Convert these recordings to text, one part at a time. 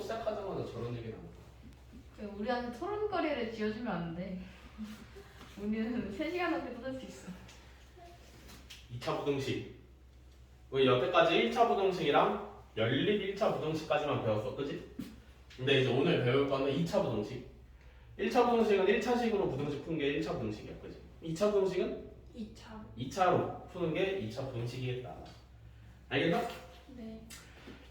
시작하자마자 저런 얘기 나온다. 우리한테 토론거리를 지어주면 안 돼. 우리는 3시간 넘게 떠들 수 있어. 2차 부등식. 우리 여태까지 1차 부등식이랑 연립 1차 부등식까지만 배웠어, 그지? 근데 이제 오늘 배울 거는 2차 부등식. 1차 부등식은 1차식으로 부등식 푸는 게 1차 부등식이야, 그지? 2차 부등식은 2차로 푸는 게 2차 부등식이겠다. 알겠나? 네.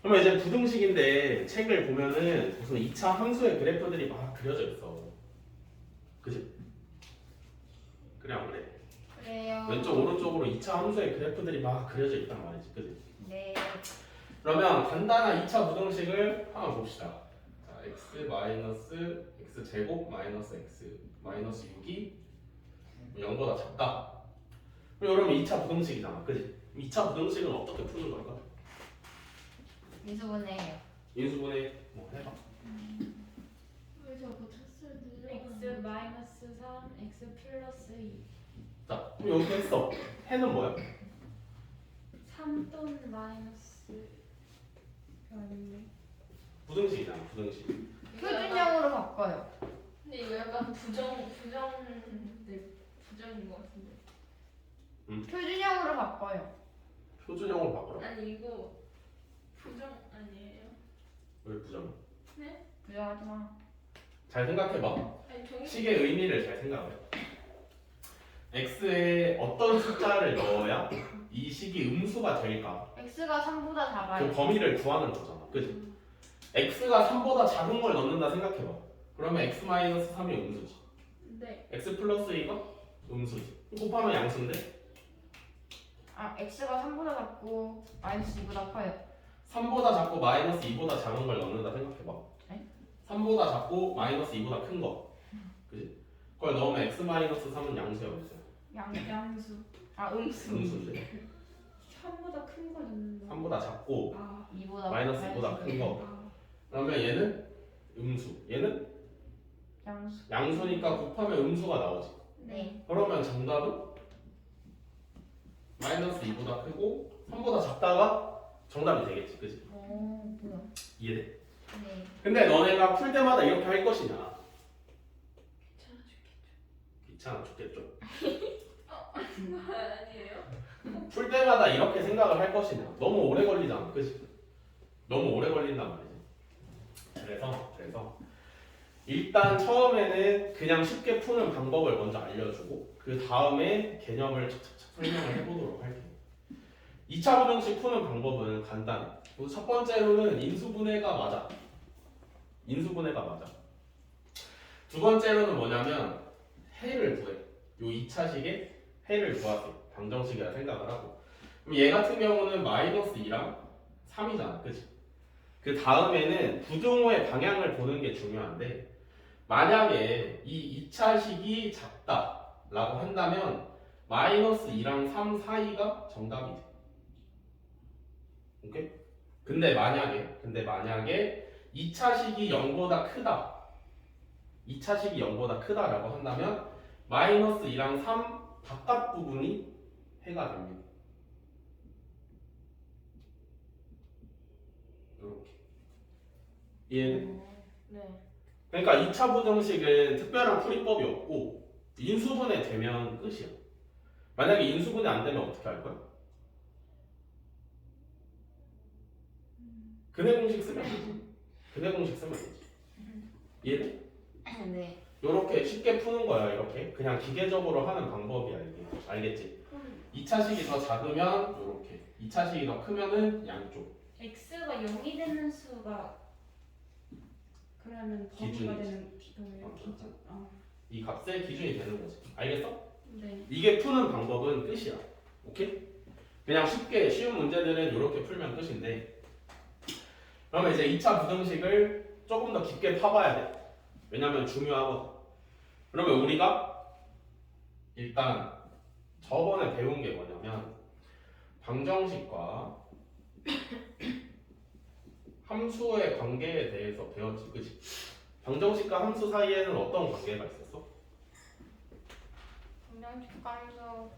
그러면 이제 부등식인데 책을 보면은 무슨 2차 함수의 그래프들이 막 그려져 있어. 그지? 그래 안 그래? 그래요. 왼쪽 오른쪽으로 2차 함수의 그래프들이 막 그려져 있단 말이지, 그지? 네. 그러면 간단한 2차 부등식을 한번 봅시다. 자, x 마이너스 x 제곱 마이너스 x 마이너스 6이 0보다 작다. 그러면 2차 부등식이잖아, 그지? 2차 부등식은 어떻게 푸는 걸까? 인수분해해요. 인수분해 뭐 해봐. 왜 저거 쳤어야 되죠? x 마이너스 3, x 플러스 2. 자, 그럼 여기 했어. 해는 뭐야? 3 또는 마이너스 아닌데. 부등식이잖아, 부등식. 표준형으로 바꿔요. 근데 이거 약간 부정인 것 같은데. 표준형으로 바꿔요. 표준형으로 바꾸라. 아니 이거 부정 아니에요? 왜 부정? 네? 부정하지 마. 잘 생각해봐. 아니 종이. 식의 의미를 잘 생각해. x에 어떤 숫자를 넣어야 이 식이 음수가 될까? x가 3보다 그 작아요. 범위를 구하는 거잖아, 그지? x가 3보다 작은 걸 넣는다 생각해봐. 그러면 x-3이 음수지. 네. x 플러스 2가 음수지. 곱하면 양수인데 x가 3보다 작고 마이너스 2보다 커요. 3보다 작고 마이너스 2보다 작은 걸 넣는다 생각해봐. 네? 3보다 작고 마이너스 2보다 큰 거. 그지? 그걸 넣으면 x-3은 양수야, 음수야? 양수. 음수. 음수인데 3보다 큰 거 넣는다. 3보다 작고 아. 2보다 마이너스 2보다 큰 거. 아. 그러면 얘는 음수, 얘는 양수. 양수니까 곱하면 음수가 나오지. 네. 그러면 정답은 마이너스 2보다 크고 3보다 작다가 정답이 되겠지, 그지? 오, 뭐야? 이해돼? 네. 근데 너네가 풀 때마다 이렇게 할 것이냐? 귀찮아 죽겠죠? 아니에요? 풀 때마다 이렇게 생각을 할 것이냐? 너무 오래 걸리잖아, 그지? 너무 오래 걸린단 말이지. 그래서 일단 처음에는 그냥 쉽게 푸는 방법을 먼저 알려주고 그 다음에 개념을 착착착 설명을 해보도록 할게요. 2차 부등식 푸는 방법은 간단해. 첫 번째로는 인수분해가 맞아. 인수분해가 맞아. 두 번째로는 뭐냐면 해를 구해. 요 2차식의 해를 구하세요. 방정식이라 생각을 하고. 그럼 얘 같은 경우는 마이너스 2랑 3이잖아, 그치? 그 다음에는 부등호의 방향을 보는 게 중요한데 만약에 이 2차식이 작다라고 한다면 마이너스 2랑 3 사이가 정답이 돼. 오케이? 근데 만약에 2차식이 0보다 크다. 2차식이 0보다 크다라고 한다면 마이너스 2랑 3 바깥 부분이 해가 됩니다. 이렇게. 이해는? 네. 그러니까 2차 부등식은 특별한 풀이법이 없고 인수분해 되면 끝이야. 만약에 인수분해 안 되면 어떻게 할 거야? 근해 공식 쓰면 되지. 근해 공식 쓰면 되지. 이해돼? 네. 이렇게 쉽게 푸는 거야. 이렇게 그냥 기계적으로 하는 방법이야 이게. 알겠지? 2차식이 더 작으면 이렇게 2차식이 더 크면은 양쪽. x가 0이 되는 수가 그러면 범위가 기준이지. 되는 기준이에요. 기준. 아. 이 값의 기준이 되는 거지. 알겠어? 네. 이게 푸는 방법은 끝이야. 오케이? 그냥 쉽게 쉬운 문제들은 이렇게 풀면 끝인데 그러면 이제 2차 부등식을 조금 더 깊게 파봐야 돼. 왜냐면 중요하거든. 그러면 우리가 일단 저번에 배운 게 뭐냐면 방정식과 함수의 관계에 대해서 배웠지, 그치? 방정식과 함수 사이에는 어떤 관계가 있었어? 방정식 감소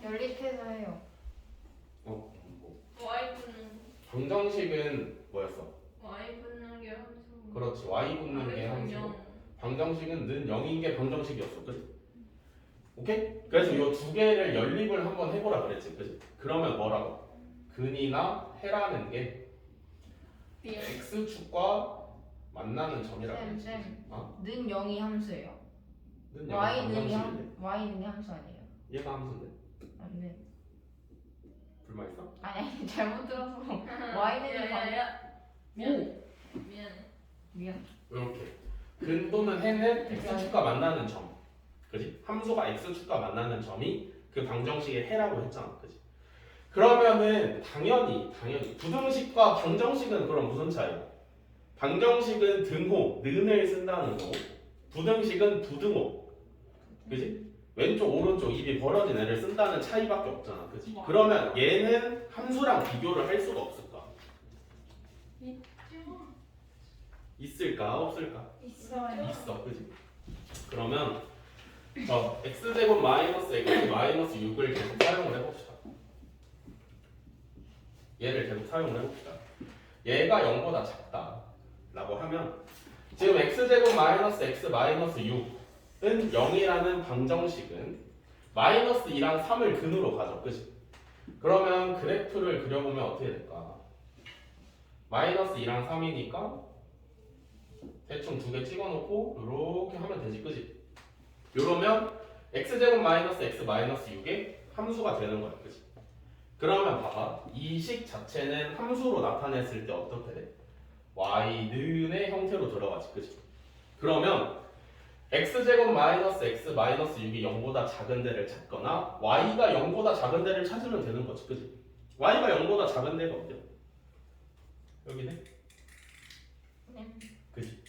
연립해서 해요. 뭐. y분은 방정식은 뭐였어? Y 붙는 게 함수. 그렇지. y 붙는 게 함수. 방정식은 는 0인 게 방정식이었어. 그치? 오케이? 그래서 이 두 개를 연립을 한번 해보라 그랬지. 그치? 그러면 뭐라고? 근이나 해라는 게 x축과 만나는 점이라고 쌤, 그랬지. 쌤. 어? 는 0이 함수예요. 는 0이 y는 방정식인데? y는 함수 아니에요. 얘가 함수인데? 안 돼. 불만 있어? 아니 잘못 들어서 y는 야야야. 오 미안해. 미안. 이렇게 근 또는 해는 x축과 만나는 점, 그지? 함수가 x축과 만나는 점이 그 방정식의 해라고 했잖아, 그지? 그러면은 당연히 부등식과 방정식은 그럼 무슨 차이야? 방정식은 등호, 는을 쓴다는 거고 부등식은 부등호, 그지? 왼쪽 오른쪽 입이 벌어진 애를 쓴다는 차이밖에 없잖아, 그지? 그러면 얘는 함수랑 비교를 할 수가 없을까? 있을까? 없을까? 있어요. 있어, 그지? 그러면 x제곱 마이너스 x 마이너스 6을 계속 사용을 해봅시다. 얘를 계속 사용을 해봅시다. 얘가 0보다 작다 라고 하면 지금 x제곱 마이너스 x 마이너스 6은 0이라는 방정식은 마이너스 2랑 3을 근으로 가져, 그지? 그러면 그래프를 그려보면 어떻게 될까? 마이너스 2랑 3이니까 대충 두 개 찍어놓고 이렇게 하면 되지, 그지? 이러면 x제곱 마이너스 x 마이너스 6의 함수가 되는 거야, 그지? 그러면 봐봐, 이 식 자체는 함수로 나타냈을 때 어떻게 돼? y는의 형태로 들어가지, 그지? 그러면 x제곱 마이너스 x 마이너스 6이 0보다 작은 데를 찾거나 y가 0보다 작은 데를 찾으면 되는 거지, 그지? y가 0보다 작은 데가 어디야? 여기네? 그지?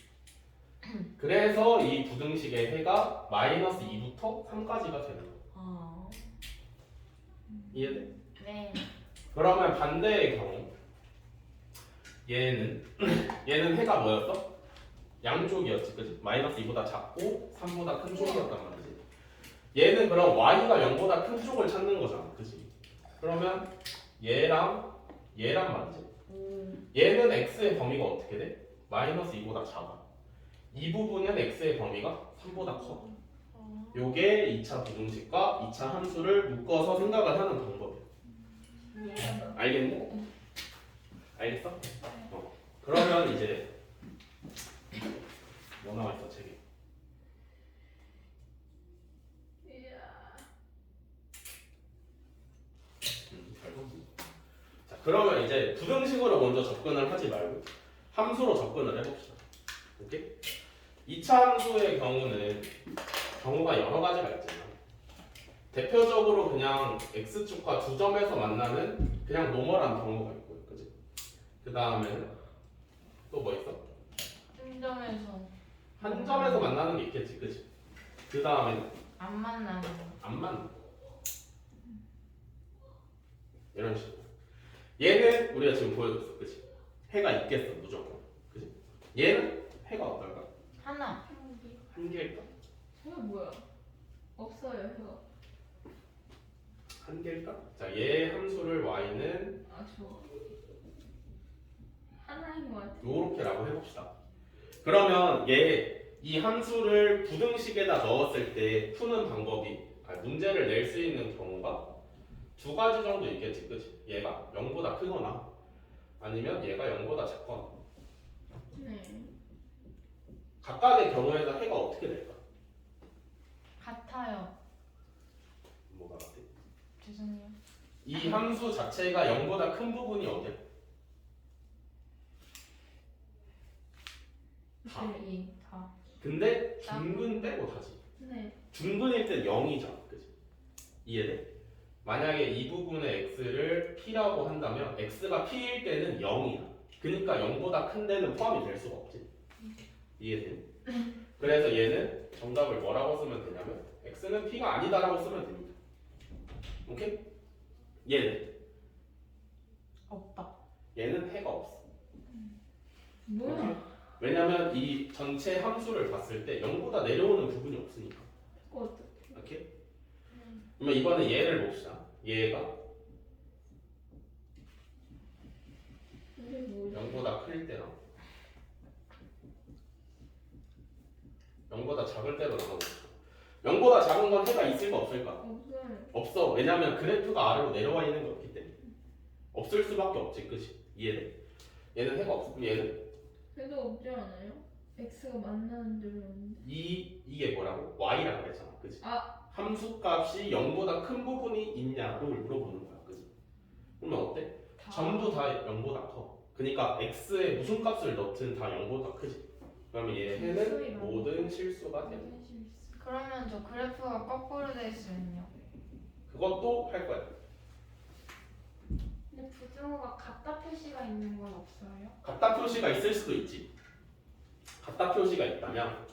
그래서 이 부등식의 해가 마이너스 2부터 3까지가 되는 거야. 아. 이해돼? 네. 그러면 반대의 경우 얘는 해가 뭐였어? 양쪽이었지, 그지? 마이너스 2보다 작고 3보다 큰 쪽이었단 말이지. 얘는 그럼 y가 0보다 큰 쪽을 찾는 거잖아, 그지? 그러면 얘랑 말이지. 얘는 x의 범위가 어떻게 돼? 마이너스 2보다 작아. 이 부분은 x의 범위가 3보다 커. 요게 2차 부등식과 2차 함수를 묶어서 생각을 하는 방법이야. 알겠니? 알겠어? 그러면 이제 뭐 나와 있어, 책에? 잘 봤네. 자, 그러면 이제 부등식으로 먼저 접근을 하지 말고 함수로 접근을 해봅시다. 오케이? 2차 함수의 경우는 경우가 여러 가지가 있잖아. 대표적으로 그냥 x축과 두 점에서 만나는 그냥 노멀한 경우가 있고, 그지? 그 다음에는 또 뭐 있어? 점점에서 한 점에서 만나는 게 있겠지, 그지? 그 다음에는 안 만나는 거. 안 맞는 거. 이런 식으로. 얘는 우리가 지금 보여줬어, 그지? 해가 있겠어, 무조건, 그지? 얘는 해가 어떨까? 하나. 한 개일까? 이거 뭐야? 없어요 이거. 한 개일까? 자, 얘 함수를 y는 아 저. 하나인 것 같아. 요렇게라고 해봅시다. 그러면 이 함수를 부등식에다 넣었을 때 푸는 방법이, 문제를 낼 수 있는 경우가 두 가지 정도 있겠지, 그치? 얘가 0보다 크거나 아니면 얘가 0보다 작거나. 네. 각각의 경우에서 해가 어떻게 될까? 같아요. 뭐가 같아? 죄송해요. 이 함수 자체가 0보다 큰 부분이 어디야? 다. 2, 다. 근데 중근 빼고 다지. 네. 중근일 땐 0이잖아, 그치? 이해돼? 만약에 이 부분의 x를 p라고 한다면 x가 p일 때는 0이야. 그러니까 0보다 큰 데는 포함이 될 수가 없지. 이해돼? 그래서 얘는 정답을 뭐라고 쓰면 되냐면 x는 p가 아니다라고 쓰면 됩니다. 오케이? 얘는 없다. 얘는 해가 없어. 뭐야? 왜냐면 이 전체 함수를 봤을 때 0보다 내려오는 부분이 없으니까. 그거 어떡해? 오케이? 그러면 이번에 얘를 봅시다. 얘가 0보다 클 때랑 0보다 작을 때로 나눠보자. 0보다 작은 건 해가 있을까 없을까? 없어요. 없어. 왜냐면 그래프가 아래로 내려와 있는 게 없기 때문에. 없을 수밖에 없지, 그치? 이해돼? 얘는 해가 없고 얘는 그래도 없지 않아요? X가 만나는 대로 없는데. 이게 뭐라고? y라고 그랬잖아, 그치? 아. 함수값이 0보다 큰 부분이 있냐고 물어보는 거야, 그치? 그러면 어때? 전부 다 0보다 커. 그러니까 x에 무슨 값을 넣든 다 0보다 크지. 그러면 얘는 모든 실수가 돼. 그러면 저 그래프가 거꾸로 돼 있으면요? 그것도 할 거야. 근데 부등호가 같다 표시가 있는 건 없어요? 같다 표시가 있을 수도 있지. 같다 표시가 있다면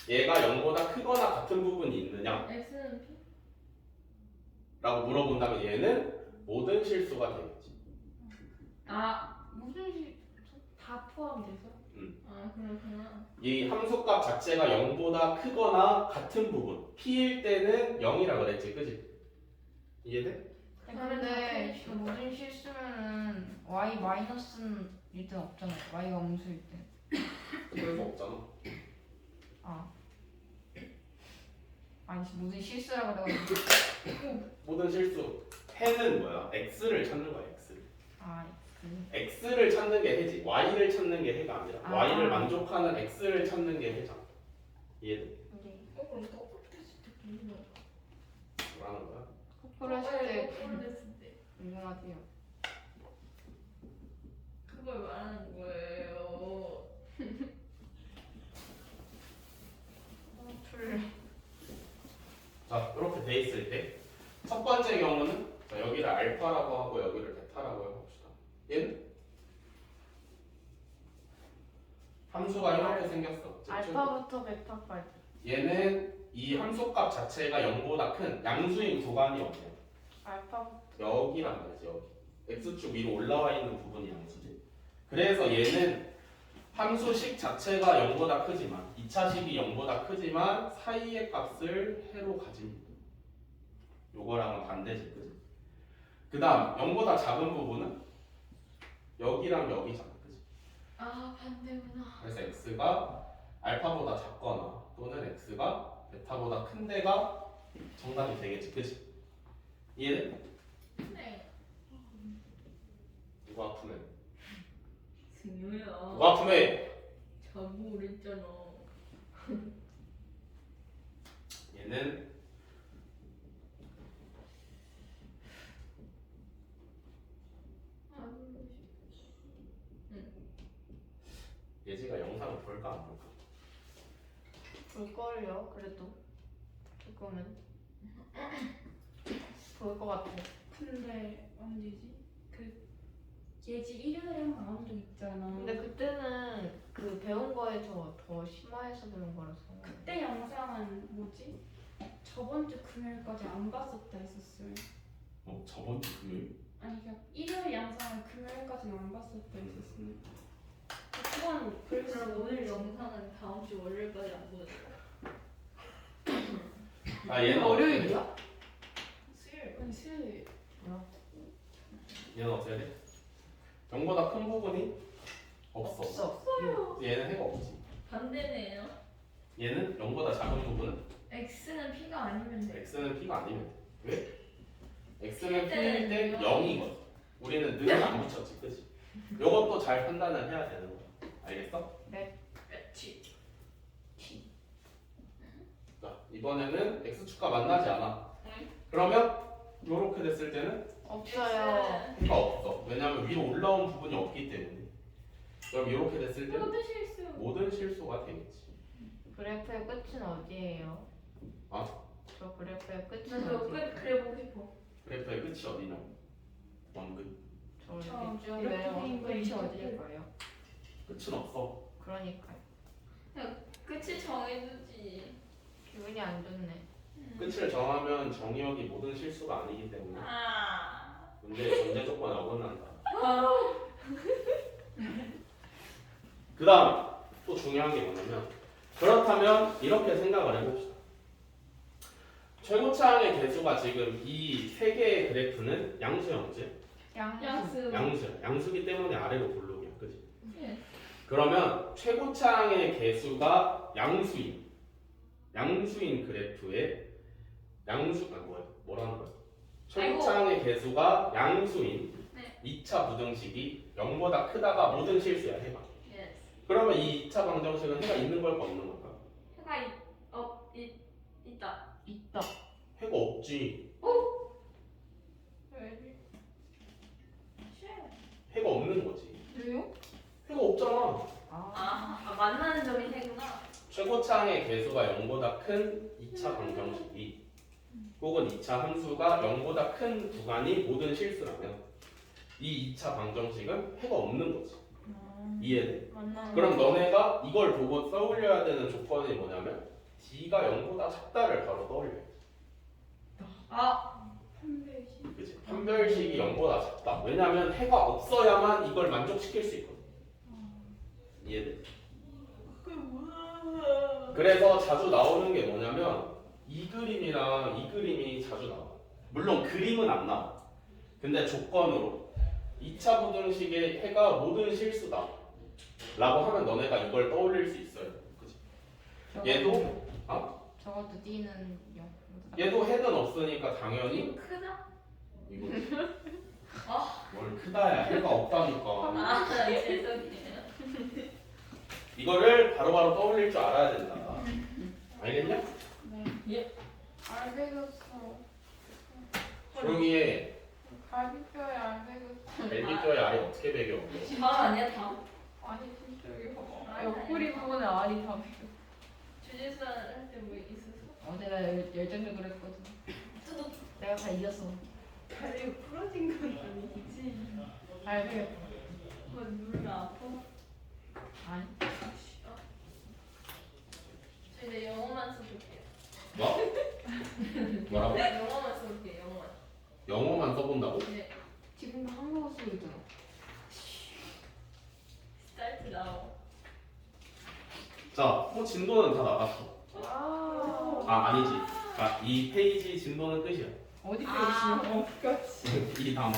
얘가 0보다 크거나 같은 부분이 있느냐? X는 P? 라고 물어본다면 얘는 모든 실수가 되겠지. 아. 무슨 다 포함돼서? 아 그렇구나. 이 함수값 자체가 0보다 크거나 같은 부분 p일 때는 0이라 그랬지, 그지? 이해돼? 근데 그 모든 실수면은 y 마이너스는 일단 없잖아요. y가 음수일 때. 그래서 없잖아. 아. 아니 모든 실수라고 그래가지고. 모든 실수 해는 뭐야? x를 찾는 거야, x를. 아 x를 찾는 게 해지. y를 찾는 게 해가 아니라 아. y를 만족하는 x를 찾는 게 해잖아. 이해돼? 네. 그럼 거꾸로 됐을 때 궁금해. 뭐라는 거야? 거꾸로 했을 때 거꾸로 됐을 때 궁금하대요. 그걸 말하는 거예요. 풀. 자, 이렇게 돼 있을 때 첫 번째 경우는 자, 여기를 알파라고 하고 여기를 베타라고 해봅시다. 얘는 함수가 이렇게 생겼어. 그치? 알파부터 베타까지. 얘는 이 함수값 자체가 0보다 큰 양수인 구간이 어디야? 알파부터. 여기란 말이지, 여기. x축 위로 올라와 있는 부분이 양수지. 그래서 얘는 함수식 자체가 0보다 크지만 2차식이 0보다 크지만 사이의 값을 해로 가집니다. 요거랑은 반대지, 그지? 그 다음 0보다 작은 부분은 여기랑 여기잖아, 그지? 아 반대구나. 그래서 x가 알파보다 작거나 또는 x가 베타보다 큰 데가 정답이 되겠지, 그지? 이해돼? 네. 누가 아프네? 승효야. 누가 아프네? 자고 그랬잖아. 얘는 예지가 영상을 볼까 안 볼까? 볼걸요. 그래도 조금은 볼 것 같아. 근데 언제지? 그 예지 일요일에 한 번 나온 적 있잖아. 근데 그때는 그 배운 거에 더 심화해서 배운 거라서. 그때 영상은 뭐지? 저번 주 금요일까지 안 봤었다 했었어요. 저번 주 금요일? 아니 그냥 일요일 영상을 금요일까지는 안 봤었다 했었어요. 그건 그럼 오늘 영상은 다음 주 월요일까지 안 보여줘. 아 얘는 월요일이야? 수요일. 아니 수요일. 얘는 어떻게 돼? 0보다 큰 부분이 없어. 없어. 얘는 해가 없지. 반대네요. 얘는 0보다 작은 부분은 X는 P가 아니면 돼. x는 p가 아니면 돼. 왜? x는 P p일 때 때는 0이거든. 우리는 능을 안 붙였지, 그치? 요것도 잘 판단을 해야 되는 거야. 알겠어? 그렇지. 자, 이번에는 x축과 만나지 않아. 응. 그러면 요렇게 됐을 때는 없어요. 해가 없어. 왜냐면 위로 올라온 부분이 없기 때문에. 그럼 이렇게 됐을 때는 그것도 실수. 모든 실수가 되겠지. 그래프의 끝은 어디예요? 아? 저 그래프의 끝은 나도 어디? 끝 그려보고 싶어. 그래프의 끝이 어디냐? 원근. 저 이렇게 저 쭉 이렇게 내려온 된 거 끝이 이렇게 어디일까요? 끝은 없어. 그러니까요. 끝이 정해주지. 기분이 안 좋네. 끝을 정하면 정의역이 모든 실수가 아니기 때문에 아. 문제 조건에 어긋난다. 그 다음 또 중요한 게 뭐냐면 그렇다면 이렇게 생각을 해봅시다. 최고차항의 개수가 지금 이 세 개의 그래프는 양수 형제? 양수. 양수야. 양수기 때문에 아래로 볼록이야. 그지? 예. 그러면 최고차항의 개수가 양수인 그래프에 뭐라는 거야? 최고차항의 개수가 양수인 네. 2차 부등식이 0보다 크다가 모든 실수야 해봐. 예스. 그러면 이 2차 방정식은 해가 있는 걸까 없는 걸까? 해가 있다. 있다. 해가 없지. 왜? 해가 없는 거지. 왜요? 해가 없잖아. 만나는 점이 해구나. 최고차항의 개수가 0보다 큰 2차 방정식이 혹은 2차 함수가 0보다 큰 구간이 모든 실수라면 이 2차 방정식은 해가 없는 거지. 이해돼? 만나는. 그럼 너네가 이걸 보고 떠올려야 되는 조건이 뭐냐면 D가 0보다 작다를 바로 떠올려. 판별식. 그치? 판별식이 0보다 작다. 왜냐면 해가 없어야만 이걸 만족시킬 수 있거든. 이해돼? 그래서 자주 나오는 게 뭐냐면 이 그림이랑 이 그림이 자주 나와. 물론 그림은 안 나와. 근데 조건으로 2차 부등식의 해가 모든 실수다 라고 하면 너네가 이걸 떠올릴 수 있어요. 그치? 얘도 적어도 D는 0. 얘도 해는 없으니까 당연히 이거 크다? 이거 뭘 크다야. 해가 없다니까. 죄송해요. 이거를 바로바로 떠올릴 줄 알아야 된다. 알겠냐? 알배겼어. 조용히 해. 갈비뼈에 알배겼어. 갈비뼈에 알이 어떻게 배겨? 다음 아니야 다음? 아니 진짜 여기 봐봐. 옆구리 부분에 알이 다 배겨. 주짓수 할 때 뭐 있었어? 내가 열정적으로 했거든. 내가 다 이겼어. 다리 부러진 건 아니지? 알배겼어. 뭐 누르면 아파? 아니. 저 이제 영어만 써볼게요. 뭐? 뭐라고? 영어만 써볼게요. 영어만. 영어만 써본다고? 네. 지금 다 한국어 쓰고 있잖아. 스타트 나오. 자, 진도는 다 나갔어. 와. 아니지. 이 페이지 진도는 끝이야. 어디 아. 페이지요? 이 단어.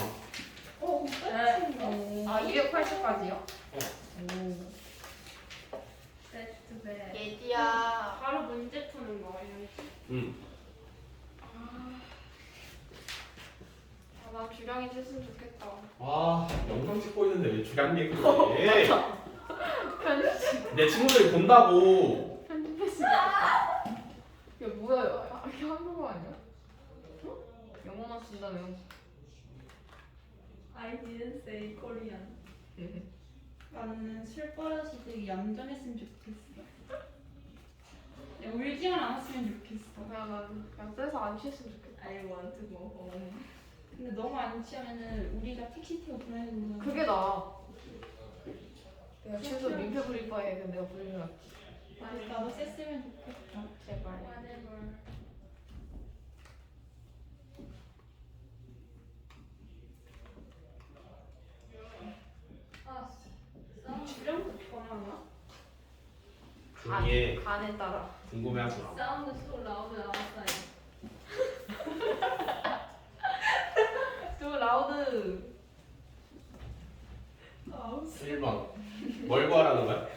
네. 280까지요? 오. 스타트 배. 예지야. 바로 문제 푸는 거예요. 난 주량이 됐으면 좋겠다. 와, 영상 찍고 있는데 왜 주량 얘기를 해? 내 친구들이 본다고. 편집했으면 좋겠다. 야 뭐야? 이게 한국어 아니야? 영어만 쓴다며. I didn't say Korean. 나는 술버릇이 되게 얌전했으면 좋겠어. 울지만 않았으면 좋겠어. 그냥 떼서 안 취했으면 좋겠다. I want to go home. 근데 너무 안 취하면은 우리가 택시 태워 보내는 거. 그게 나아. 내가 최소 민폐 부릴 바에 내가 부리는 낫지. 나도 셌으면 좋겠다. 제발. Whatever. 주량도 변하나? 조용히 해. 간에 따라. 궁금해하지 마. Sound so loud outside. 또 라우드. 1번. 뭘 구하라는 거야?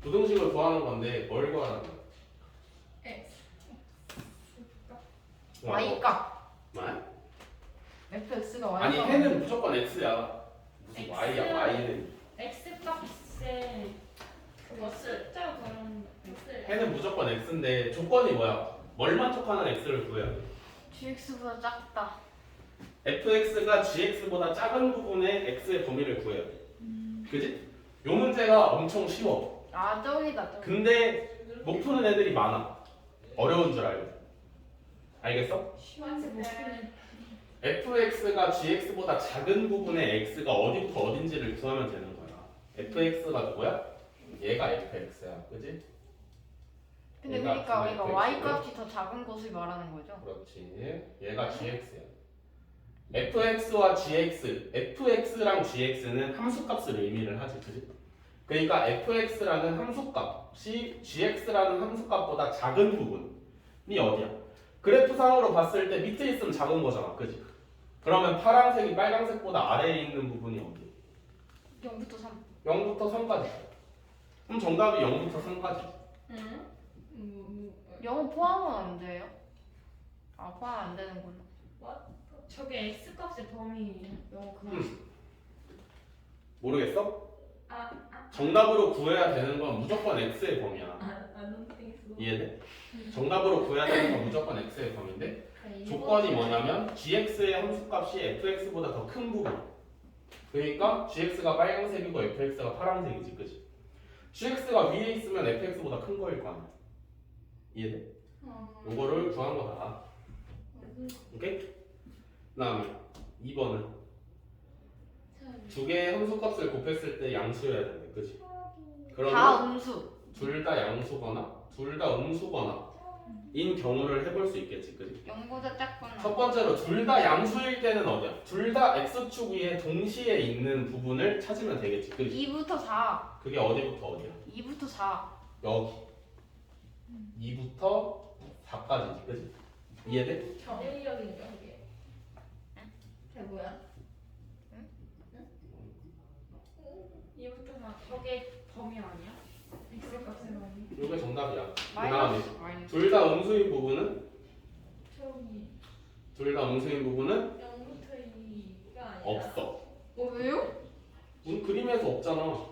부등식을 구하는 건데 뭘 구하라는 거야? X. Y값. 뭐? fx가 Y. 아니 해는 무조건 x야. 무슨 X. y야? y는 X 값에 그것을 숫자가 다른 X를 해는 무조건 x인데 조건이 뭐야? 뭘 만족하는 x를 구해야 돼. gx보다 작다. fx가 gx보다 작은 부분의 x의 범위를 구해야 돼. 그지? 요 문제가 엄청 쉬워. 아 저기다 저기. 근데 못 푸는 애들이 많아. 어려운 줄 알고. 알겠어? 쉬운데 못 푸는. fx가 gx보다 작은 부분의 x가 어디부터 어딘지를 구하면 되는 거야. fx가 누구야? 얘가 fx야. 그지? 근데 얘가 그러니까 지금 우리가 Y fx고요. 값이 더 작은 것을 말하는 거죠? 그렇지. 얘가 gx야. fx와 gx, fx랑 gx는 함수값을 의미를 하지, 그지? 그러니까 fx라는 함수값이 gx라는 함수값보다 작은 부분이 어디야? 그래프상으로 봤을 때 밑에 있으면 작은 거잖아, 그지? 그러면 파란색이 빨간색보다 아래에 있는 부분이 어디? 0부터 3. 0부터 3까지. 그럼 정답이 0부터 3까지. 응? 0 포함은 안 돼요? 아 포함 안 되는구나. 저게 x 값의 범위예요. 0 그만. 모르겠어? 아, 정답으로 구해야 되는 건 무조건 x의 범위야. don't think so. 이해돼? 정답으로 구해야 되는 건 무조건 x의 범위인데 그러니까 조건이 뭐냐면 gx의 함수값이 fx보다 더 큰 부분. 그러니까 gx가 빨간색이고 fx가 파란색이지, 그지? gx가 위에 있으면 fx보다 큰 거일 거 아니야. 이해돼? 요거를 구한 거다. 오케이? 그다음에 2번은 두 개의 함수값을 곱했을 때 양수여야 되는데, 그지? 다 그러면 음수. 둘 다 양수거나 둘 다 음수거나 인 경우를 해볼 수 있겠지, 그지? 0보다 작거나. 첫 번째로 둘 다 양수일 때는 어디야? 둘 다 x축 위에 동시에 있는 부분을 찾으면 되겠지, 그지? 2부터 4. 그게 어디부터 어디야? 2부터 4. 여기 2부터 4까지지, 그지? 이해돼? 일력인가 그게? 그게 뭐야? 응? 얘부터 막 저게 범위 아니야? x 값의 범위? 이게 정답이야. 그 다음에 마이너스 마이너스. 둘 다 음수인 부분은 저기 둘 다 음수인 부분은 0부터 2가 아니라 없어. 왜요? 그림에서 없잖아.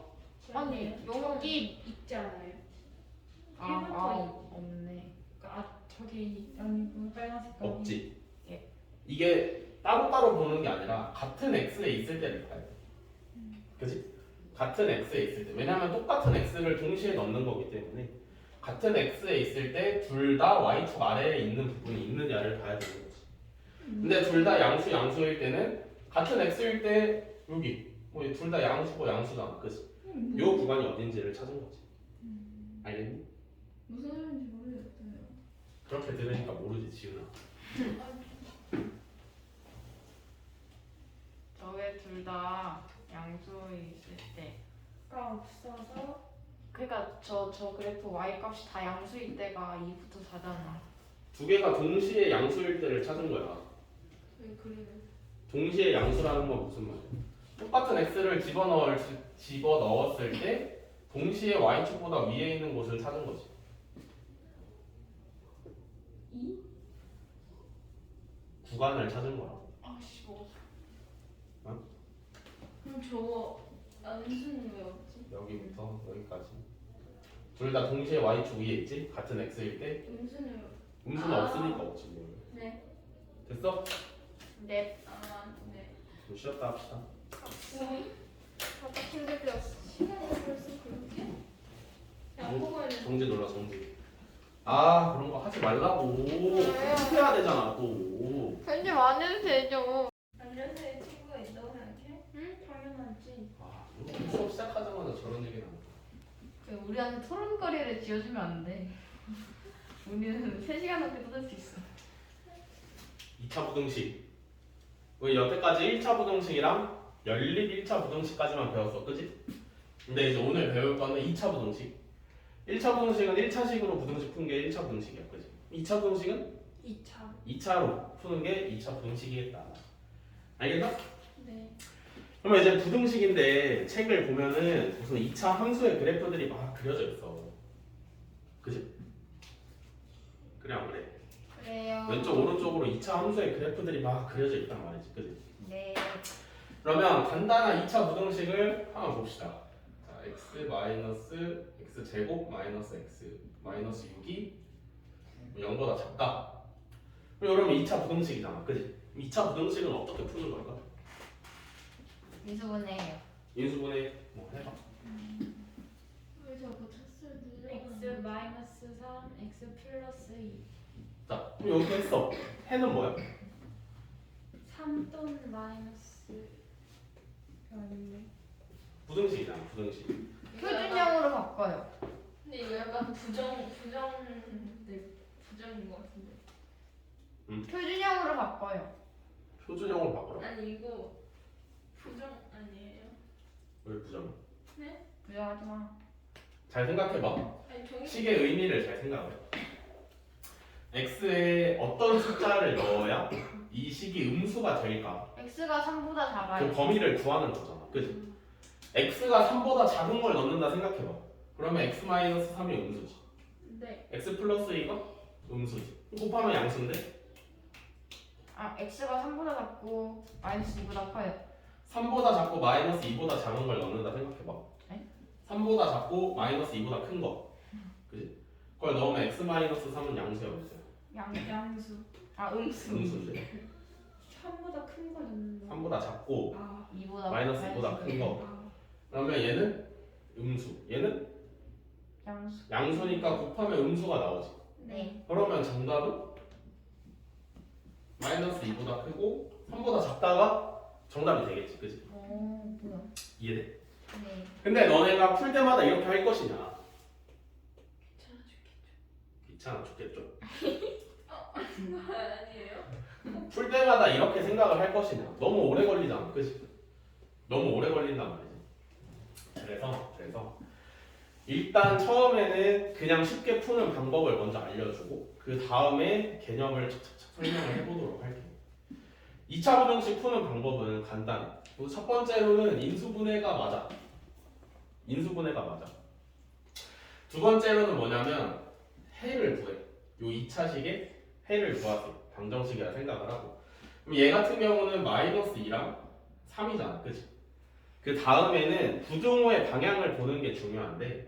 아니 여기 있지 않아요? 아, 1부터 아 없네. 그러니까 저기 양이 빨간색 값이 없지. 예. 이게 따로따로 보는 게 아니라 같은 x에 있을 때를 봐야 돼. 그치? 같은 x에 있을 때. 왜냐면 똑같은 x를 동시에 넣는 거기 때문에 같은 x에 있을 때 둘 다 y축 아래에 있는 부분이 있느냐를 봐야 되는 거지. 근데 둘 다 양수일 때는 같은 x일 때 여기 뭐 둘 다 양수고 양수잖아. 그치? 요 구간이 어딘지를 찾은 거지. 알겠니? 무슨 소리인지 모르겠어요. 그렇게 들으니까 모르지, 지훈아. 저게 둘 다 양수에 있을 때. 가 없어서 그러니까 저 그래프 y 값이 다 양수일 때가 2부터 4잖아. 두 개가 동시에 양수일 때를 찾은 거야. 왜 그래요? 동시에 양수라는 건 무슨 말이야? 똑같은 x를 집어넣었을 때 동시에 y축보다 위에 있는 곳을 찾은 거지. 2? 구간을 찾은 거야. 아씨 뭐. 그럼 저 은수는 왜 없지? 여기부터 여기까지. 둘 다 동시에 y축 위에 있지? 같은 x일 때 은수는 음수는 아. 없으니까 없지 뭐. 네. 됐어? 네. 네. 좀 쉬었다 합시다. 살짝 힘들 때였어. 시간이 벌써 그렇게? 양보가 있는 정지 눌러, 정지. 아, 그런 거 하지 말라고. 해야 되잖아 또. 편집 안 해도 되죠. 안전자의 친구가 있다고 생각해? 응? 당연하지. 아, 수업 시작하자마자 저런 얘기 나온다. 우리한테 토론거리를 지어주면 안 돼. 우리는 3시간 넘게 떠들 수 있어. 2차 부등식. 우리 여태까지 1차 부등식이랑 연립 1차 부등식까지만 배웠어, 그지? 근데 이제 오늘 배울 거는 2차 부등식. 1차 부등식은 1차식으로 부등식 푸는 게 1차 부등식이야, 그지? 2차 부등식은 2차. 2차로 푸는 게 2차 부등식이겠다. 알겠어? 네. 그러면 이제 부등식인데 책을 보면은 무슨 2차 함수의 그래프들이 막 그려져 있어. 그지? 그래 안 그래? 그래요. 왼쪽 오른쪽으로 2차 함수의 그래프들이 막 그려져 있단 말이지, 그지? 네. 그러면 간단한 2차 부등식을 한번 봅시다. 자, x 마이너스 x 제곱 마이너스 x 마이너스 6이 0보다 작다. 그러면 2차 부등식이잖아, 그지? 2차 부등식은 어떻게 푸는 걸까? 인수분해요. 인수분해 뭐 해봐. 왜 자꾸 차수를 x 늘려가는 마이너스 3, x 플러스 2. 자, 그럼 여기 했어. 해는 뭐야? 3 또는 마이너스 아닌데. 부등식이잖아, 부등식. 표준형으로 바꿔요. 근데 이거 약간 부정인 것 같은데. 표준형으로 바꿔요. 표준형으로 바꾸라. 아니 이거 부정 아니에요? 왜 부정? 부정하지 마. 잘 생각해봐. 아니 종이 식의 의미를 잘 생각해. x에 어떤 숫자를 넣어야 이 식이 음수가 될까? x가 3보다 그 작아요. 범위를 구하는 거잖아, 그지? x가 3보다 작은 걸 넣는다 생각해봐. 그러면 x-3이 음수지. 네. x 플러스 2가 음수지. 곱하면 양수인데 아 x가 3보다 작고 마이너스 2보다 커요. 3보다 작고 마이너스 2보다 작은 걸 넣는다 생각해봐. 네? 3보다 작고 마이너스 2보다 큰 거. 그지? 그걸 넣으면 x-3은 양수야 없어요. 양수. 아 음수. 음수인데 3보다 큰 거 넣는다. 3보다 작고 아. 2보다 마이너스 2보다 큰 거. 아. 그러면 얘는 음수. 얘는 양수. 양수니까 곱하면 음수가 나오지. 네. 그러면 정답은 마이너스 2보다 크고 3보다 작다가 정답이 되겠지. 그지? 오 뭐야? 이해돼? 네. 근데 너네가 풀 때마다 이렇게 할 것이냐? 귀찮아 죽겠죠. 아니에요? 풀 때마다 이렇게 생각을 할 것이냐? 너무 오래 걸리잖아. 그지? 너무 오래 걸린단 말이지. 그래서 일단 처음에는 그냥 쉽게 푸는 방법을 먼저 알려주고 그 다음에 개념을 착착착 설명을 해보도록 할게요. 2차 부등식 푸는 방법은 간단해. 첫 번째로는 인수분해가 맞아. 인수분해가 맞아. 두 번째로는 뭐냐면 해를 구해. 요 2차식의 해를 구하세요. 방정식이라 생각을 하고. 그럼 얘 같은 경우는 마이너스 2랑 3이잖아. 그치? 그 다음에는 부등호의 방향을 보는 게 중요한데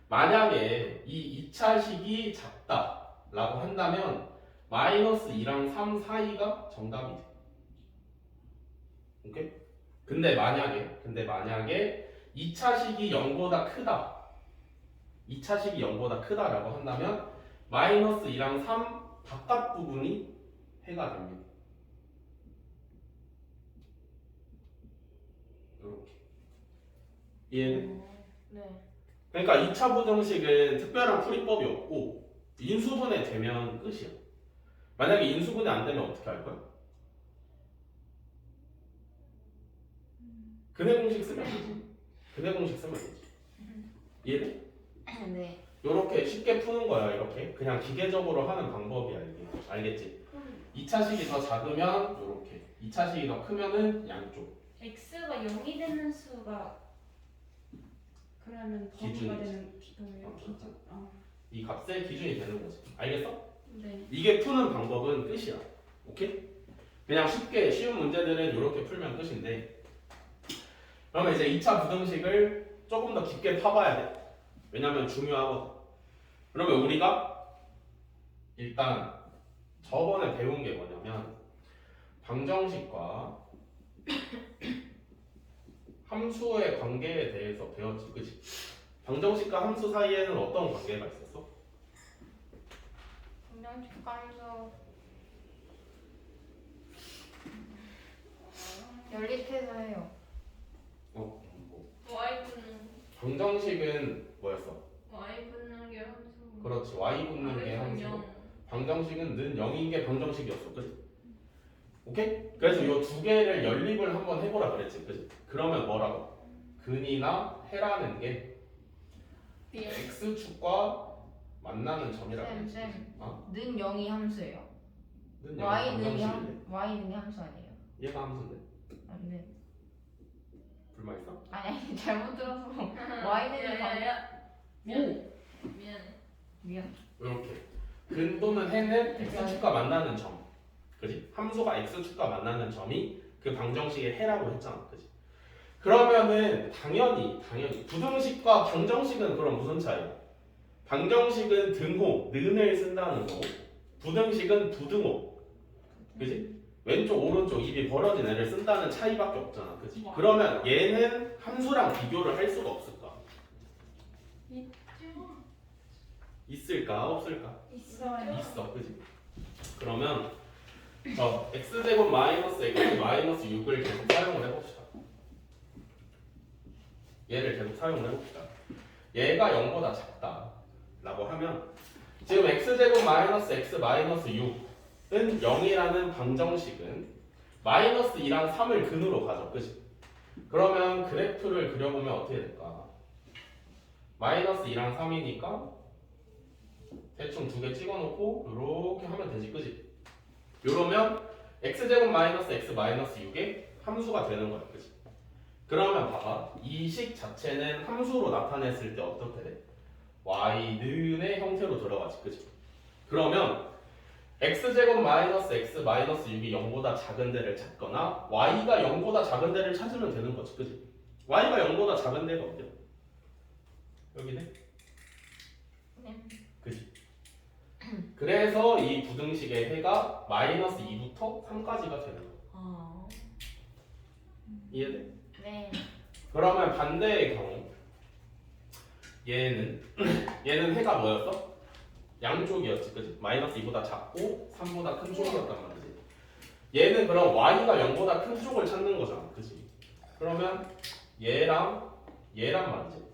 만약에 이 2차식이 작다라고 한다면 마이너스 2랑 3 사이가 정답이 돼. 오케이? 근데 만약에 2차식이 0보다 크다. 2차식이 0보다 크다라고 한다면 마이너스 2랑 3 바깥 부분이 해가 됩니다. 이렇게. 이해는? 네. 그러니까 2차 부등식은 특별한 풀이법이 없고 인수분해 되면 끝이야. 만약에 인수분해 안 되면 어떻게 할 거야? 근해 공식 쓰면 되지. 근해 공식 쓰면 되지. 이해돼? 네. 이렇게 쉽게 푸는 거야. 이렇게 그냥 기계적으로 하는 방법이야 이게. 알겠지? 2차식이 더 작으면 이렇게 2차식이 더 크면은 양쪽. x가 0이 되는 수가 그러면 기준이지. 범위가 되는 기준이에요. 기준. 아. 이 값의 기준이 되는 거지. 알겠어? 네. 이게 푸는 방법은 끝이야. 오케이? 그냥 쉽게 쉬운 문제들은 이렇게 풀면 끝인데 그러면 이제 2차 부등식을 조금 더 깊게 파봐야 돼. 왜냐면 중요하거든. 그러면 우리가 일단 저번에 배운 게 뭐냐면 방정식과 함수의 관계에 대해서 배웠지. 그치? 방정식과 함수 사이에는 어떤 관계가 있었어? 방정식 함수 연립해서 해요. 뭐. y 붙는 방정식은 뭐였어? y 붙는 게 함수. 그렇지. y 붙는 게 함수. 방정식은 는 0인 게 방정식이었어. 그치? 오케이? 그래서 이 두 개를 연립을 한번 해보라 그랬지. 그치? 그러면 뭐라고? 근이나 해라는 게 x축과 만나는 점이라고 그랬지. 쌤. 어? 는 0이 함수예요. 는 0이 y는 방정식인데? y는 함수 아니에요? 얘가 함수인데? 안 돼. 불만 있어? 아니 잘못 들어서 y는 방. 미안해. 미안해. 미안. 이렇게 근 또는 해는 x축과 만나는 점. 그지? 함수가 x축과 만나는 점이 그 방정식의 해라고 했잖아. 그지? 그러면은 당연히 부등식과 방정식은 그럼 무슨 차이야? 방정식은 등호, 는을 쓴다는 거고 부등식은 부등호. 그지? 왼쪽 오른쪽 입이 벌어진 애를 쓴다는 차이밖에 없잖아. 그지? 그러면 얘는 함수랑 비교를 할 수가 없을까? 있을까? 없을까? 있어. 그지? 그러면 x제곱 마이너스 x 마이너스 6을 계속 사용을 해봅시다. 얘를 계속 사용을 해봅시다. 얘가 0보다 작다 라고 하면 지금 x제곱 마이너스 x 마이너스 6은 0이라는 방정식은 마이너스 2랑 3을 근으로 가져. 그치? 그러면 그래프를 그려보면 어떻게 될까? 마이너스 2랑 3이니까 대충 두 개 찍어놓고 이렇게 하면 되지. 그치? 요러면 x제곱 마이너스 x 마이너스 6의 함수가 되는 거야. 그치? 그러면 봐봐. 이 식 자체는 함수로 나타냈을 때 어떻게 돼? y는의 형태로 들어가지, 그치? 그러면 x제곱 마이너스 x 마이너스 6이 0보다 작은 데를 찾거나 y가 0보다 작은 데를 찾으면 되는 거지, 그치? y가 0보다 작은 데가 어디야? 여기네? 네. 그치? 그래서 이 부등식의 해가 마이너스 2부터 3까지가 되는 거야. 아. 이해돼? 네. 그러면 반대의 경우 얘는 해가 뭐였어? 양쪽이었지, 그치? 마이너스 2보다 작고 3보다 큰 쪽이었단 말이지. 얘는 그럼 y가 0보다 큰 쪽을 찾는 거잖아, 그치? 그러면 얘랑 말이지.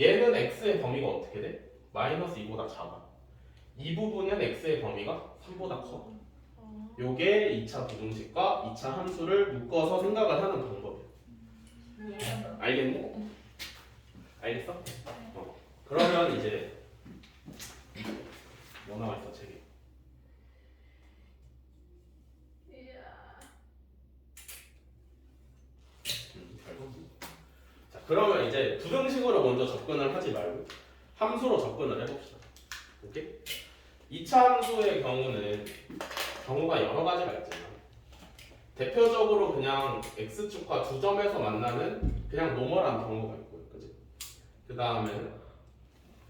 얘는 x의 범위가 어떻게 돼? 마이너스 2보다 작아. 이 부분은 x의 범위가 3보다 커. 요게 2차 부등식과 2차 함수를 묶어서 생각을 하는 방법이야. 알겠니? 알겠어? 그러면 이제 뭐 나와 있어 책에? 잘 봤네. 자, 그러면 이제 부등식으로 먼저 접근을 하지 말고 함수로 접근을 해봅시다. 오케이? 2차 함수의 경우는 경우가 여러 가지가 있잖아. 대표적으로 그냥 x축과 두 점에서 만나는 그냥 노멀한 경우가 있고요, 그지? 그 다음에는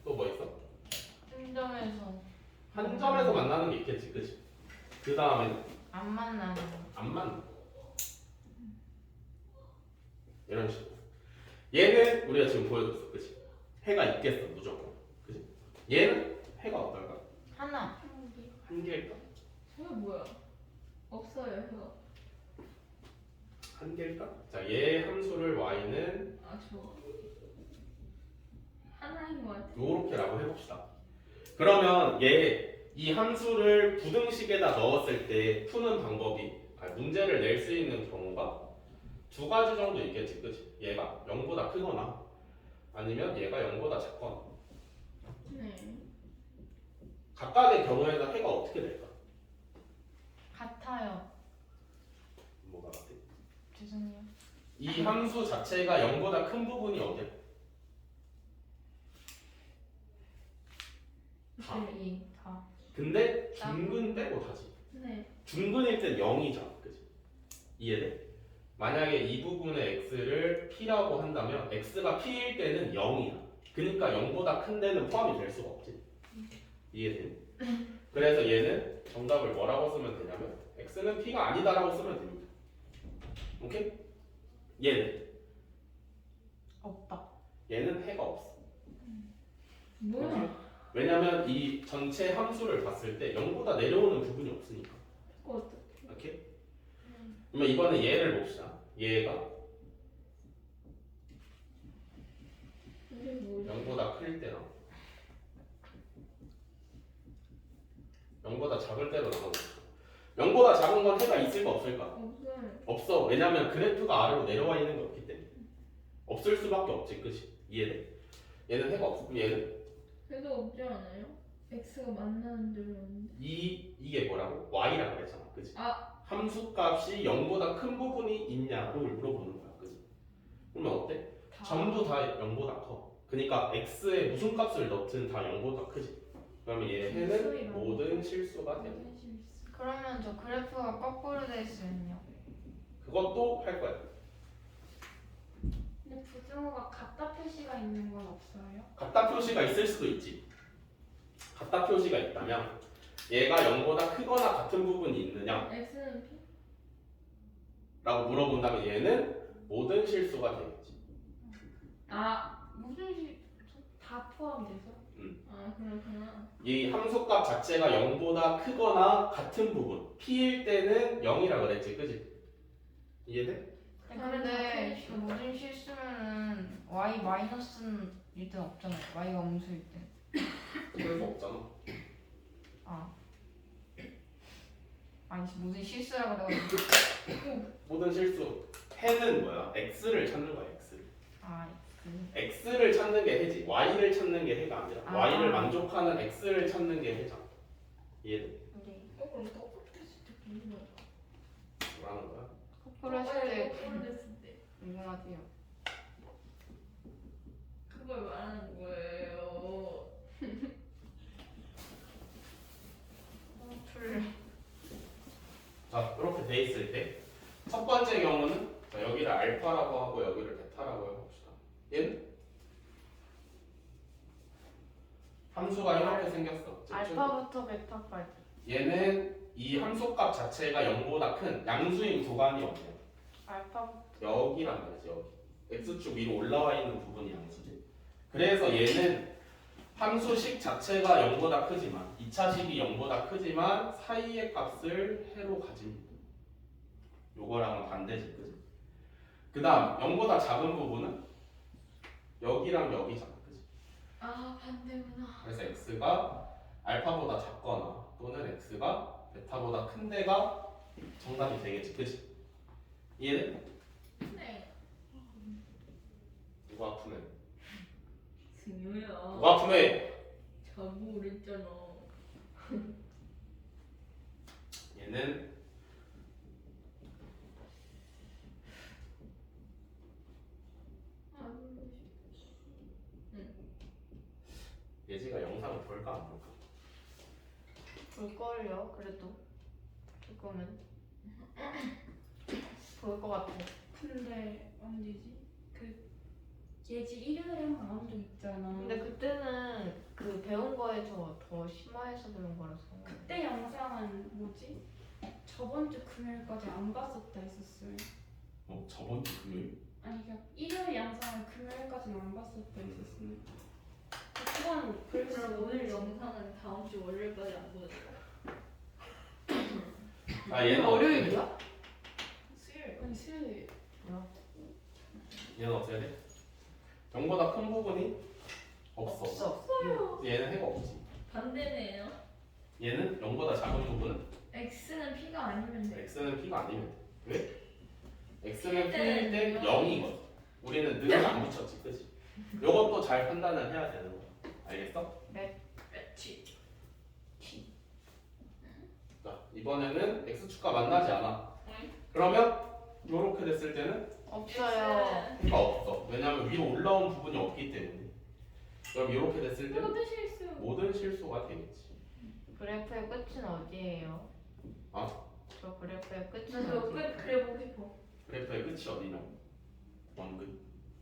또 뭐 있어? 한점에서 한 점에서 만나는 게 있겠지, 그지? 그 다음에는 안 만나는 거. 안 맞는 거. 이런 식으로. 얘는 우리가 지금 보여줬어, 그지? 해가 있겠어, 무조건, 그지? 얘는 해가 어떨까? 하나. 한 개일까? 해가 뭐야? 없어요 해가. 한 개일까? 자, 얘 함수를 y는 아저 하나인 것 같아. 요렇게라고 해봅시다. 그러면 이 함수를 부등식에다 넣었을 때 푸는 방법이 문제를 낼 수 있는 경우가 두 가지 정도 있겠지, 그치? 얘가 0보다 크거나 아니면 얘가 0보다 작거나. 네. 각각의 경우에서 해가 어떻게 될까? 같아요. 뭐가 같아? 죄송해요. 이 함수 자체가 0보다 큰 부분이 어디야? 다. 이 다. 근데 중근 빼고 다지. 네. 중근일 땐 0이잖아, 그치? 이해돼? 만약에 이 부분의 x를 p라고 한다면 x가 p일 때는 0이야. 그러니까 0보다 큰 데는 포함이 될 수가 없지. 이해돼? 그래서 얘는 정답을 뭐라고 쓰면 되냐면 x는 p가 아니다라고 쓰면 됩니다. 오케이? 얘는 없다. 얘는 해가 없어. 뭐야? 왜냐면 이 전체 함수를 봤을 때 0보다 내려오는 부분이 없으니까. 그거 어떡해? 오케이? 그러면 이번에 얘를 봅시다. 얘가 이게 뭐지? 0보다 클 때나 0보다 작을 때로 나눠봅시다. 0보다 작은 건 해가 있을까 없을까? 없어요. 없어. 왜냐면 그래프가 아래로 내려와 있는 게 없기 때문에. 없을 수밖에 없지, 그치? 이해돼? 얘는 해가 없어. 그럼 얘는 해도 없지 않아요? x가 만나는 대로 있는데. 이게 뭐라고? y라고 그랬잖아, 그치? 아. 함수값이 0보다 큰 부분이 있냐고 물어보는 거야, 그치? 그러면 어때? 전부 다 0보다 커. 그러니까 x에 무슨 값을 넣든 다 0보다 크지. 그러면 얘 해는 모든 실수가 돼. 그러면 저 그래프가 거꾸로 돼 있으면요. 그것도 할 거야. 근데 부등호가 같다 표시가 있는 건 없어요? 같다 표시가 있을 수도 있지. 같다 표시가 있다면 얘가 0보다 크거나 같은 부분이 있느냐? x는 p? 라고 물어본다면 얘는 모든 실수가 되겠지. 아. 무슨 다 포함돼서? 아 그렇구나. 이 함수값 자체가 0보다 크거나 같은 부분 p일 때는 0이라 그랬지, 그지? 이해돼? 근데 그 모든 실수면은 y 마이너스일 땐 없잖아요. y가 음수일 때. 그래서 없잖아. 아. 아니 모든 실수라고 그래가지고. 모든 실수 해는 뭐야? x를 찾는 거야, x를. 아 x를 찾는 게 해지. y를 찾는 게 해가 아니라 아. y를 만족하는 x를 찾는 게 해잖아. 이해돼? 네. 그럼 거꾸로 했을 때 무슨 뭐라는 거야? 거꾸로 했을 때 거꾸로 됐을 때. 궁금하대요. 그걸 말하는 거예요. 풀. 자, 이렇게 돼 있을 때 첫 번째 경우는 자, 여기를 알파라고 하고 여기를 베타라고 해봅시다. 얘는 함수가 이렇게 생겼어. 알파부터 베타까지. 얘는 이 함수값 자체가 0보다 큰 양수인 구간이 없네요. 알파부터. 여기란 말이지, 여기. x축 위로 올라와 있는 부분이 양수지. 그래서 얘는 함수식 자체가 0보다 크지만 2차식이 0보다 크지만 사이의 값을 해로 가집니다. 요거랑은 반대지, 그지? 그 다음 0보다 작은 부분은 여기랑 여기잖아, 그지? 아 반대구나. 그래서 x가 알파보다 작거나 또는 x가 베타보다 큰 데가 정답이 되겠지, 그지? 이해돼? 네. 누가 아프네? 승유야. 누가 아프네? 자고 그랬잖아. 얘는 예지가 영상을 볼까 안 볼까? 볼걸요. 그래도 조금은 볼 것 같아. 근데 언제지? 그 예지 일요일에 한 번 나온 적 있잖아. 근데 그때는 그 배운 거에서 더 심화해서 배운 거라서. 그때 영상은 뭐지? 저번 주 금요일까지 안 봤었다 했었어요. 저번 주 금요일? 아니 그냥 일요일 영상을 금요일까지는 안 봤었다 했었어요. 그건 그럼 오늘 영상은 다음 주 월요일까지 안 보여줘. 아 얘는 월요일이야? 수요일. 아니 수요일. 얘는 어떻게 돼? 0보다 큰 부분이 없어. 없어. 얘는 해가 없지. 반대네요. 얘는 0보다 작은 부분은 x는 p가 아니면 돼. x는 p가 아니면 돼. 왜? x는 필 때는 p일 때 영. 0이거든. 우리는 능을 안 붙였지, 그치? 요것도 잘 판단을 해야 되는 거야. 알겠어? 그렇지. 자, 이번에는 x축과 만나지 않아. 응. 그러면 요렇게 됐을 때는 없어요. 해가 없어. 왜냐면 위로 올라온 부분이 없기 때문에. 그럼 이렇게 됐을 때 모든 실수. 모든 실수가 되겠지. 그래프의 끝은 어디예요? 아? 저 그래프의 끝은 나 그거 어디? 끝 그려보고 싶어. 그래프의 끝이 어디냐? 원근.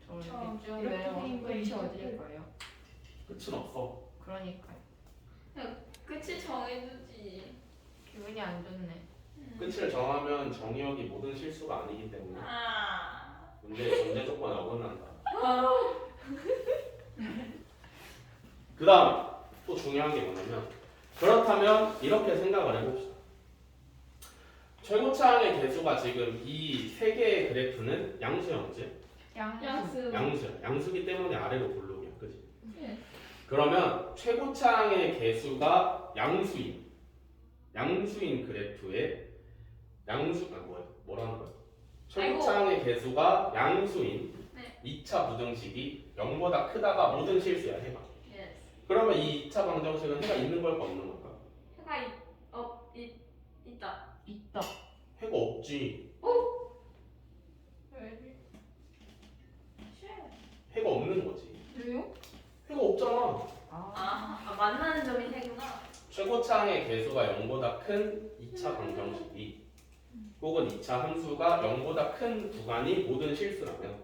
저 저 이렇게 쭉 이렇게 내려가면 된 거 끝이 있죠? 어디일까요? 끝은 없어. 그러니까요. 끝이 정해주지. 기분이 안 좋네. 끝을 정하면 정의역이 모든 실수가 아니기 때문에 아. 문제 조건에 어긋난다. 그 다음 또 중요한 게 뭐냐면 그렇다면 이렇게 생각을 해봅시다. 최고차항의 개수가 지금 이 세 개의 그래프는 양수형제? 양수. 양수기 때문에 아래로 볼록이야, 그지? 네. 그러면 최고차항의 개수가 양수인 그래프에 뭐라는 거야? 최고차항의 개수가 양수인 네. 2차 부등식이 0보다 크다가 모든 실수야, 해가. 예스. 그러면 이 2차 방정식은 해가 있는 걸까 없는 걸까? 해가 있다. 있다. 해가 없지. 왜? 해가 없는 거지. 왜요? 해가 없잖아. 만나는 점이 해구나. 최고차항의 개수가 0보다 큰 2차 방정식이 혹은 2차 함수가 0보다 큰 구간이 모든 실수라면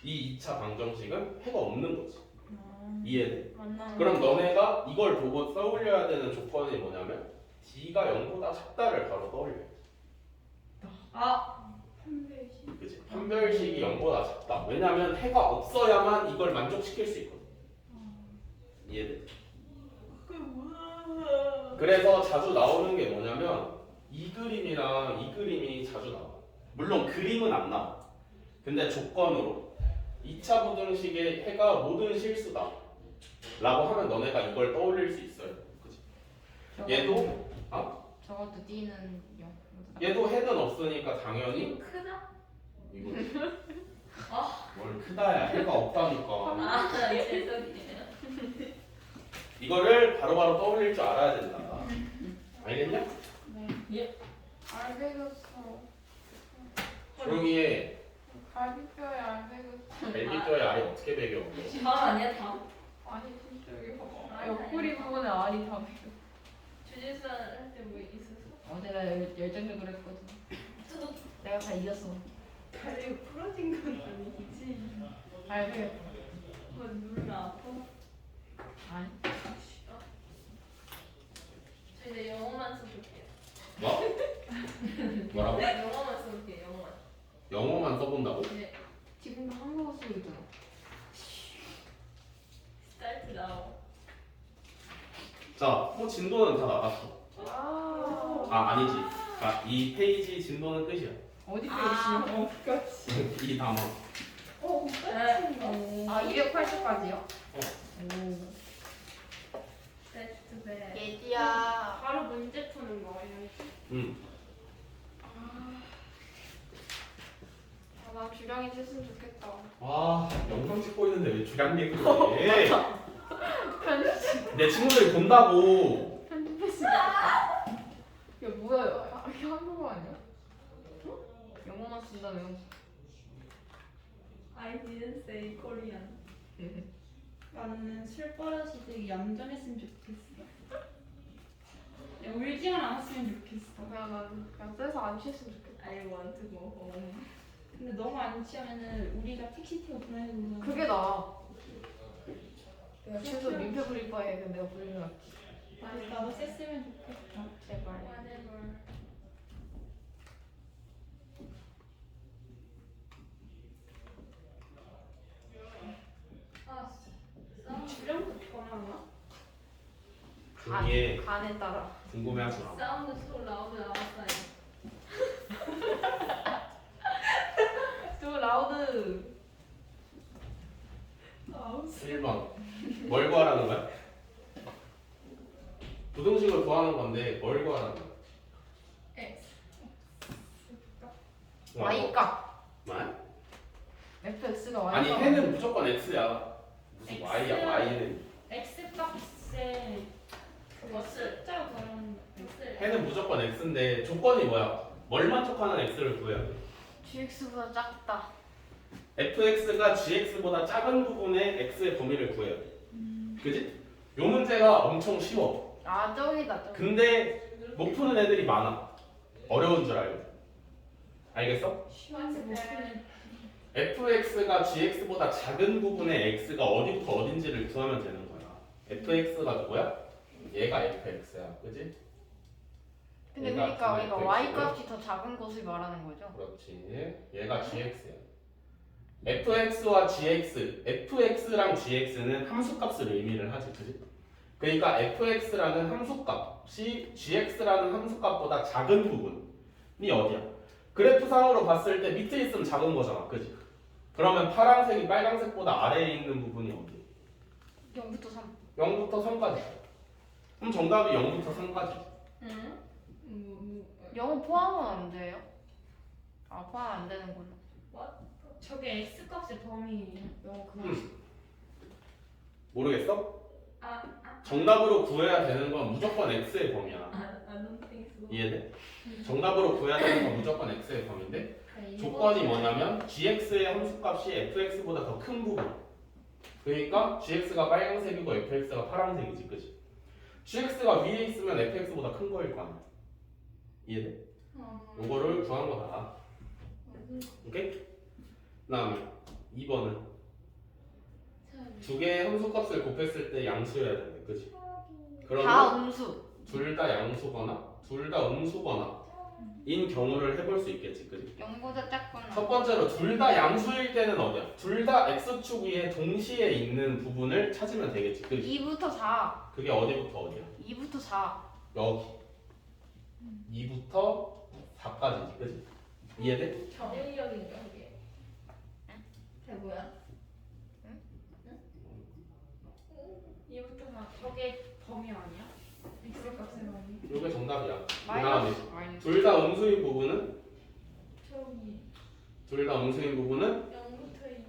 이 2차 방정식은 해가 없는 거지. 이해돼? 만나는. 그럼 너네가 이걸 보고 떠올려야 되는 조건이 뭐냐면 d가 0보다 작다를 바로 떠올려. 판별식. 그치? 판별식이 0보다 작다. 왜냐면 해가 없어야만 이걸 만족시킬 수 있거든. 이해돼? 그래서 자주 나오는 게 뭐냐면 이 그림이랑 이 그림이 자주 나와. 물론 그림은 안 나와. 근데 조건으로 2차 부등식의 해가 모든 실수다 라고 하면 너네가 이걸 떠올릴 수 있어요. 그치? 얘도 적어도 D는 0. 얘도 해는 없으니까 당연히 크다. 이거 뭘 크다야. 해가 없다니까. 죄송해요. 이거를 바로바로 떠올릴 줄 알아야 된다. 알겠냐? 네. 알겠어. 조용히 해. 갈비뼈에 알배그. 갈비뼈에 알이 어떻게 배겨? 다 아니야 다. 아니 진짜 여기 봐봐. 옆구리 부분에 알이 다 배겨. 주짓수 할 때 뭐 있었어? 어제 나 열정적으로 했거든. 내가 다 이겼어. 다리 부러진 건 아니지. 알배그. 뭐 눌러 아파? 아니. 저 이제 영어만 써볼게요. 뭐? 뭐라고? 영어만 써볼게요. 영어만. 영어만 써본다고? 네. 지금도 한국어 쓰고 있잖아. Start now. 자, 진도는 다 나갔어. 와. 아, 아니지. 아, 이 페이지 진도는 끝이야. 어디 아. 페이지요? 끝이. 이 단어. 네. 아 280까지요? 어. 오. Back to back. 예지야. 바로 문제 푸는 거예요. 응. 나 주량이 됐으면 좋겠다. 아, 영상 찍고 있는데 왜 주량 얘기를 해? 편집. 내 친구들이 본다고. 편집했으면 좋겠다. 야 뭐야? 이게 한국어 아니야? 어? 영어만 쓴다며. I didn't say Korean. 나는 술버릇이 되게 얌전했으면 좋겠어. 울지만 않았으면 좋겠어. 그냥 떼서 안 취했으면 좋겠다. I want to go home. 근데 너무 안 취하면은 우리가 택시 타고 보내야 되는 거. 그게 나아. 내가 최소 민폐 부릴 바에 내가 부리는 거 같지. 나도 셌으면 좋겠다. 제발. Whatever. 아, 주량도 변하나? 조용히 간에 따라. 궁금해하지 마. Sound so loud outside. 또 라우드. 1번. 뭘 구하라는 거야? 부등식을 구하는 건데 뭘 구하라는 거야? X. Y값. 말? fx가 Y값. 아니 해는 무조건 x야. 무슨 X. y야? y는 X 값에 그거 숫자로 구하는 X. 해는 무조건 x인데 조건이 뭐야? 뭘 만족하는 x를 구해야 돼. gx보다 작다. fx가 gx보다 작은 부분의 x의 범위를 구해야 돼. 그지? 요 문제가 엄청 쉬워. 아 저기다 저기. 근데 못 푸는 애들이 많아. 어려운 줄 알고. 알겠어? 시간제 못 푸는. fx가 gx보다 작은 부분의 x가 어디부터 어딘지를 구하면 되는 거야. fx가 누구야? 얘가 fx야. 그지? 근데 얘가 그러니까 지금 우리가 fx고. Y값이 더 작은 것을 말하는 거죠? 그렇지. 얘가 gx야. fx와 gx, fx랑 gx는 함수값을 의미를 하지, 그지? 그러니까 fx라는 함수값이 gx라는 함수값보다 작은 부분이 어디야? 그래프상으로 봤을 때 밑에 있으면 작은 거잖아, 그지? 그러면 파란색이 빨간색보다 아래에 있는 부분이 어디? 0부터 3. 0부터 3까지. 그럼 정답이 0부터 3까지. 응? 0 포함은 안 돼요? 아 포함 안 되는구나. 저게 X 값의 범위예요. 0 그만. 모르겠어? 아, 정답으로 구해야 되는 건 무조건 x의 범위야. I don't think so. 이해돼? 정답으로 구해야 되는 건 무조건 x의 범위인데 조건이 뭐냐면 gx의 함수값이 fx보다 더 큰 부분. 그러니까 gx가 빨간색이고 fx가 파란색이지, 그지? gx가 위에 있으면 fx보다 큰 거일 거 아니야. 이해돼? 요거를 구하는 거다. 오케이? 그다음에 2번은 두 개의 함수값을 곱했을 때 양수여야 되는데, 그지? 다 그러면 음수. 둘 다 양수거나 둘 다 음수거나 인 경우를 해볼 수 있겠지, 그지? 0보다 작거나. 첫 번째로 둘 다 양수일 때는 어디야? 둘 다 x축 위에 동시에 있는 부분을 찾으면 되겠지, 그지? 2부터 4. 그게 어디부터 어디야? 2부터 4. 여기 2부터 4까지지, 그지? 이해돼? 정의력인가 그게? 그게 뭐야? 응? 이부터 다 저게 범위 아니야? X 값의 범위? 이게 정답이야. 그다음에 마이너스. 마이너스. 둘 다 음수인 부분은 저기 둘 다 음수인 부분은 0부터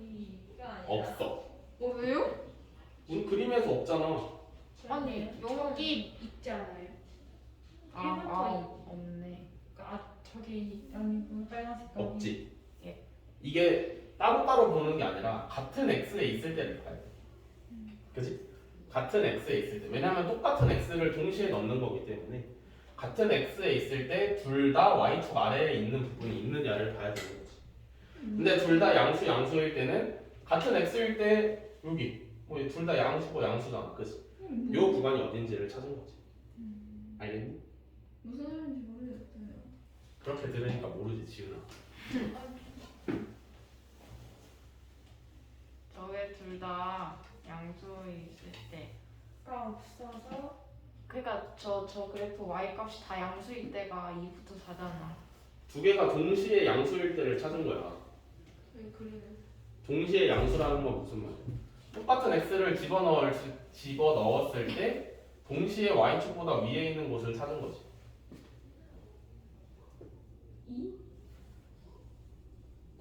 2가 아니라 없어. 왜요? 그림에서 없잖아. 아니 여기 있지 않아요? 아 없네. 저게 아니고 빨간색 값이 없지. 이게 따로따로 보는 게 아니라 같은 x에 있을 때를 봐야 돼. 그치? 같은 x에 있을 때. 왜냐하면 똑같은 x를 동시에 넣는 거기 때문에 같은 x에 있을 때 둘 다 y축 아래에 있는 부분이 있느냐를 봐야 되는 거지. 근데 둘 다 양수일 때는 같은 x일 때 여기 뭐 둘 다 양수고 양수잖아. 그치? 요 구간이 어딘지를 찾은 거지. 알겠니? 무슨 소리인지 모르겠어요. 그렇게 들으니까 모르지 지훈아. 저게 둘 다 양수에 있을 때. 가 없어서 그러니까 저 그래프 y 값이 다 양수일 때가 2부터 4잖아. 두 개가 동시에 양수일 때를 찾은 거야. 왜 그리는? 동시에 양수라는 건 무슨 말이야? 똑같은 x를 집어넣었을 때 동시에 y축보다 위에 있는 곳을 찾은 거지. 2?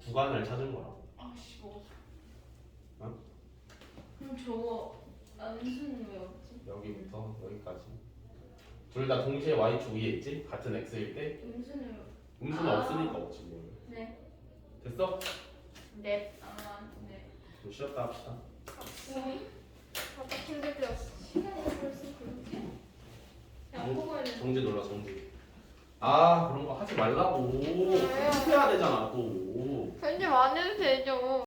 구간을 찾은 거라고. 아씨 뭐. 그럼 저거 안수는 왜 없지? 여기부터 여기까지. 둘 다 동시에 y축 위에 있지? 같은 x일 때 음수는 음수는 아. 없으니까 없지 뭘. 네. 됐어? 네. 아 네. 좀 쉬었다 합시다. 살짝 힘들 때였어. 시간이 벌써 그렇게? 안 먹어야 돼. 정지 눌러 정지. 아 그런 거 하지 말라고. 편집해야 되잖아 또. 편집 안 해도 되죠.